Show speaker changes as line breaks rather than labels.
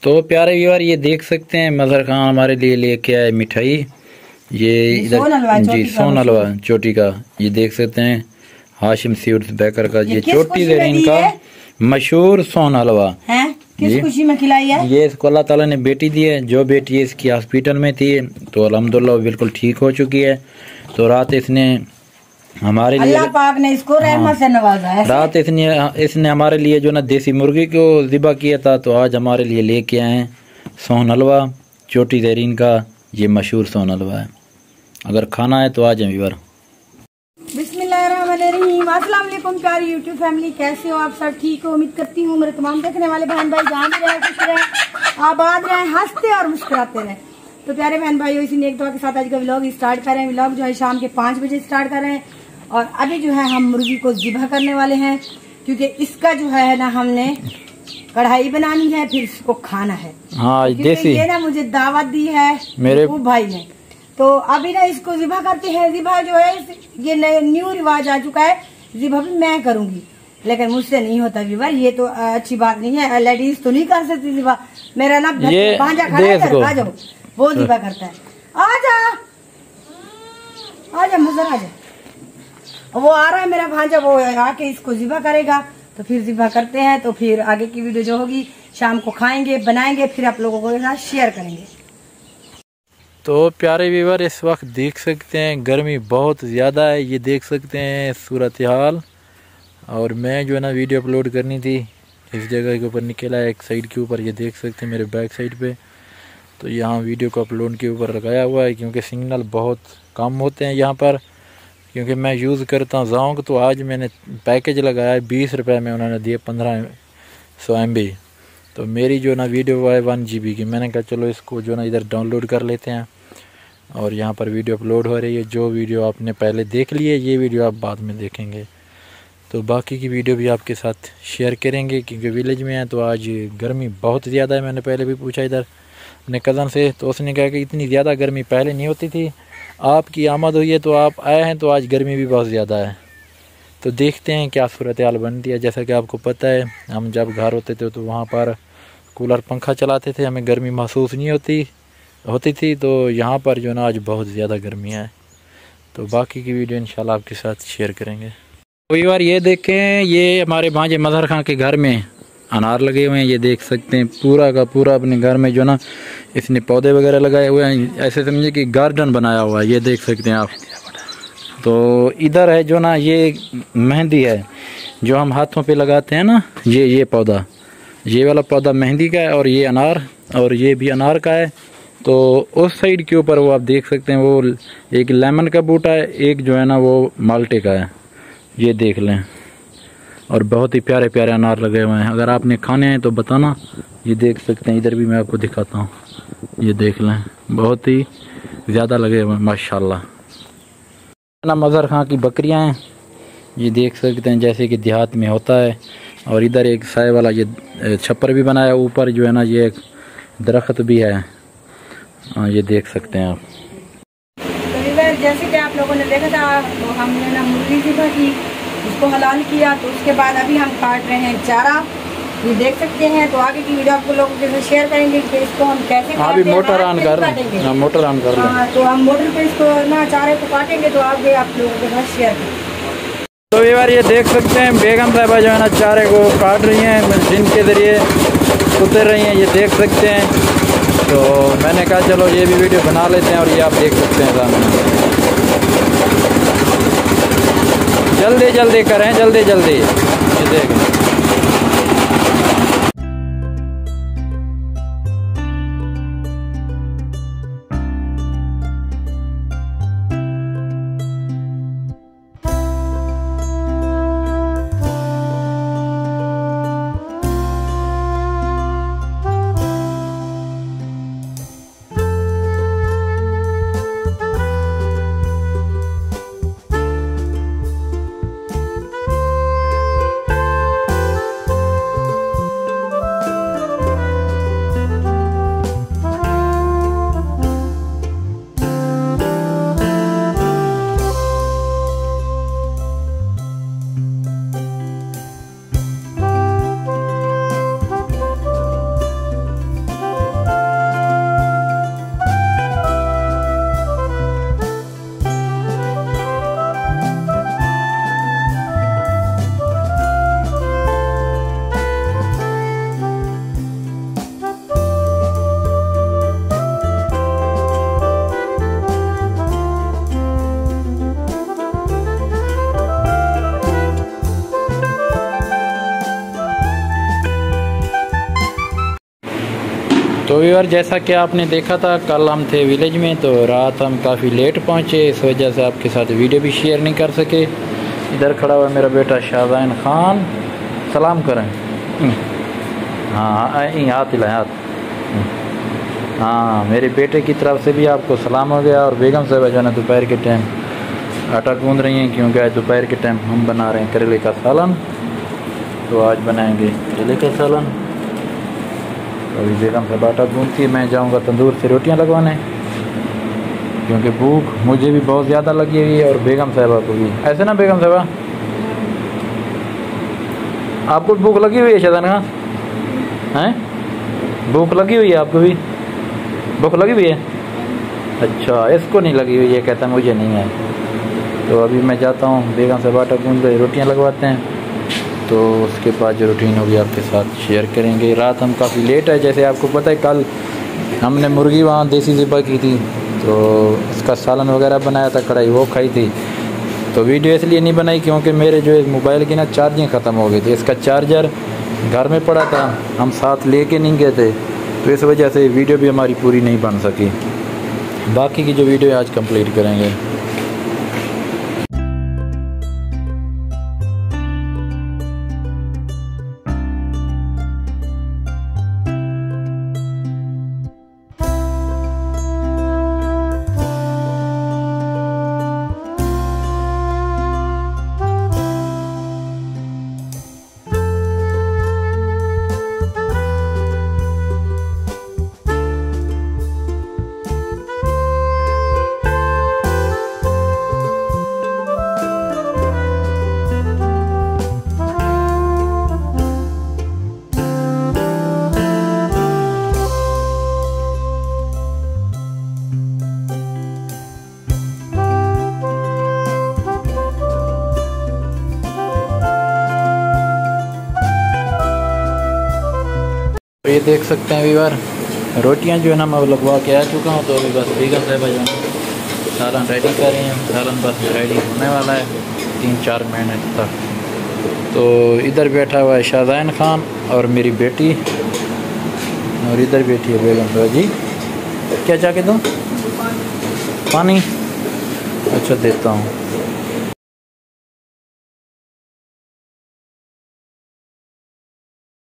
तो प्यारे व्यूअर ये देख सकते हैं मजहर खान हमारे लिए लेके आए मिठाई। ये इधर जी सोन हलवा चोटी का, ये देख सकते हैं हाशिम स्वीट्स बेकर का, ये चोटी ज़रीन का मशहूर सोन हलवा
है। किस खुशी में खिलाई है?
ये इसको अल्लाह ताला ने बेटी दी है। जो बेटी इसकी हॉस्पिटल में थी तो अल्हम्दुलिल्लाह बिल्कुल ठीक हो चुकी है। तो रात इसने हमारे लिए,
अल्लाह पाक ने इसको रहमत से नवाजा है।
रात इसने हमारे लिए जो ना देसी मुर्गी को ज़िबा किया था, तो आज हमारे लिए लेके आए हैं सोन हलवा चोटी ज़रीन का। ये मशहूर सोन हलवा है, अगर खाना है तो आ जाए व्यूअर।
बिस्मिल्लाहिर्रहमानिर्रहीम। अस्सलाम वालेकुम प्यारी यूट्यूब फैमिली, कैसे हो आप? सब ठीक हो? उम्मीद करती हूँ मेरे तमाम देखने वाले बहन भाई जहाँ भी रहे, खुश रहे, आबाद रहे, हंसते और मुस्कुराते रहे। तो प्यारे बहन भाई, इसी नेक दुआ के साथ आज का व्लॉग स्टार्ट कर रहे हैं। व्लॉग जो है शाम के 5 बजे स्टार्ट कर रहे हैं और अभी जो है हम मुर्गी को ज़िबा करने वाले हैं, क्योंकि इसका जो है ना हमने कढ़ाई बनानी है, फिर इसको खाना है।
हाँ, देसी
ये ना मुझे दावत दी है मेरे भाई ने, तो अभी ना इसको ज़िबा करते हैं। ज़िबा जो है ये न्यू रिवाज आ चुका है, ज़िबा भी मैं करूंगी, लेकिन मुझसे नहीं होता ज़िबा। ये तो अच्छी बात नहीं है, लेडीज तो नहीं कर सकती ज़िबा। मेरा ना भांजा खड़ा है, आ जाओ, वो ज़िबा करता है। आजा आजा मुझे आजा, वो आ रहा है मेरा भांजा, वो आके इसको ज़िबा करेगा। तो फिर ज़िबा करते हैं, तो फिर आगे की वीडियो जो होगी शाम को खाएंगे बनाएंगे, फिर आप लोगों को साथ शेयर करेंगे।
तो प्यारे व्यूअर इस वक्त देख सकते हैं गर्मी बहुत ज़्यादा है, ये देख सकते हैं सूरत हाल। और मैं जो है ना वीडियो अपलोड करनी थी, इस जगह के ऊपर निकला है एक साइड के ऊपर, ये देख सकते हैं मेरे बैक साइड पे। तो यहाँ वीडियो को अपलोड के ऊपर लगाया हुआ है, क्योंकि सिग्नल बहुत कम होते हैं यहाँ पर, क्योंकि मैं यूज़ करता हूँ ज़ोंक। तो आज मैंने पैकेज लगाया है 20 रुपये में, उन्होंने दिए 1500 MB। तो मेरी जो ना वीडियो है 1 GB की, मैंने कहा चलो इसको जो ना इधर डाउनलोड कर लेते हैं और यहाँ पर वीडियो अपलोड हो रही है। जो वीडियो आपने पहले देख ली है, ये वीडियो आप बाद में देखेंगे, तो बाकी की वीडियो भी आपके साथ शेयर करेंगे, क्योंकि विलेज में है तो आज गर्मी बहुत ज़्यादा है। मैंने पहले भी पूछा इधर अपने कज़न से, तो उसने कहा कि इतनी ज़्यादा गर्मी पहले नहीं होती थी, आपकी आमद हुई है तो आप आए हैं, तो आज गर्मी भी बहुत ज़्यादा है। तो देखते हैं क्या सूरत हाल बनती है। जैसा कि आपको पता है, हम जब घर होते थे तो वहाँ पर कूलर पंखा चलाते थे, हमें गर्मी महसूस नहीं होती थी। तो यहाँ पर जो ना आज बहुत ज़्यादा गर्मी है। तो बाकी की वीडियो इंशाल्लाह आपके साथ शेयर करेंगे। कई बार ये देखें, ये हमारे भांजे मजहर खान के घर में अनार लगे हुए हैं, ये देख सकते हैं पूरा का पूरा अपने घर में जो ना इसने पौधे वगैरह लगाए हुए हैं, ऐसे समझिए कि गार्डन बनाया हुआ है, ये देख सकते हैं आप। तो इधर है जो ना ये मेहंदी है जो हम हाथों पे लगाते हैं ना, ये पौधा, ये वाला पौधा मेहंदी का है, और ये अनार, और ये भी अनार का है। तो उस साइड के ऊपर वो आप देख सकते हैं, वो एक लेमन का बूटा है, एक जो है ना वो माल्टे का है, ये देख लें। और बहुत ही प्यारे प्यारे अनार लगे हुए हैं, अगर आपने खाने हैं तो बताना। ये देख सकते हैं, इधर भी मैं आपको दिखाता हूँ, ये देख लें, बहुत ही ज़्यादा लगे हुए हैं माशाल्लाह। ना मजहर खां की बकरियां हैं, ये देख सकते हैं जैसे कि देहात में होता है। और इधर एक साए वाला ये छप्पर भी बनाया, ऊपर जो है ना ये एक दरख्त भी है, ये देख सकते हैं आप।
तो जैसे कि आप लोगों ने देखा था, तो हमने ना मुर्गी ज़िबा की, उसको हलाल किया। तो उसके बाद अभी हम काट रहे हैं चारा, ये देख सकते हैं। तो आगे की वीडियो आपको लोगों के साथ शेयर करेंगे कि इसको हम कैसे काटते हैं।
मोटर ऑन कर लें, मोटर ऑन कर लें।
तो हम मोटर पे इसको ना चारे को काटेंगे, तो आगे आप लोगों के साथ शेयर करेंगे।
तो ये बार ये देख सकते हैं बेगम साहिबा जो है ना चारे को काट रही हैं, मशीन के ज़रिए उतर रही हैं, ये देख सकते हैं। तो मैंने कहा चलो ये भी वीडियो बना लेते हैं, और ये आप देख सकते हैं सामने। जल्दी जल्दी करें, जल्दी जल्दी, ये देख। तो व्यूअर जैसा कि आपने देखा था, कल हम थे विलेज में, तो रात हम काफ़ी लेट पहुँचे, इस वजह से आपके साथ वीडियो भी शेयर नहीं कर सके। इधर खड़ा हुआ मेरा बेटा शाहज़ैन ख़ान, सलाम करें। हाँ हाथ हिलाएं, हाथ। हाँ, मेरे बेटे की तरफ से भी आपको सलाम हो गया। और बेगम साहब जो है ना दोपहर के टाइम आटा गूंद रही हैं, क्योंकि आज दोपहर के टाइम हम बना रहे हैं करेले का सालन। तो आज बनाएंगे करेले का सालन। अभी बेगम साहब आटा गूंदती है, मैं जाऊंगा तंदूर से रोटियां लगवाने, क्योंकि भूख मुझे भी बहुत ज़्यादा लगी हुई है और बेगम साहबा को भी। ऐसे ना बेगम साहबा, आपको भूख लगी हुई है शायद ना? हैं, भूख लगी हुई है आपको भी? भूख लगी हुई है? अच्छा, इसको नहीं लगी हुई है, कहता मुझे नहीं है। तो अभी मैं जाता हूँ, बेगम साहब आटा गूंद कर रोटियाँ लगवाते हैं, तो उसके बाद जो रूटीन होगी आपके साथ शेयर करेंगे। रात हम काफ़ी लेट है, जैसे आपको पता है कल हमने मुर्गी वहाँ देसी ज़िबा की थी, तो उसका सालन वगैरह बनाया था, कढ़ाई वो खाई थी। तो वीडियो इसलिए नहीं बनाई क्योंकि मेरे जो मोबाइल की ना चार्जिंग ख़त्म हो गई थी, इसका चार्जर घर में पड़ा था, हम साथ लेके नहीं गए थे, तो इस वजह से वीडियो भी हमारी पूरी नहीं बन सकी। बाकी की जो वीडियो आज कंप्लीट करेंगे। तो ये देख सकते हैं व्यूअर, रोटियां जो है ना मैं लगवा के आ चुका हूँ। तो अभी बस बेगम साहबा जो है सालन रेडी कर रही हैं, सालन बस रेडी होने वाला है 3-4 मिनट तक। तो इधर बैठा हुआ है शाहज़ैन ख़ान और मेरी बेटी, और इधर बैठी है बेगम साहबा जी। क्या चाह के दूँ? पानी? अच्छा देता हूँ।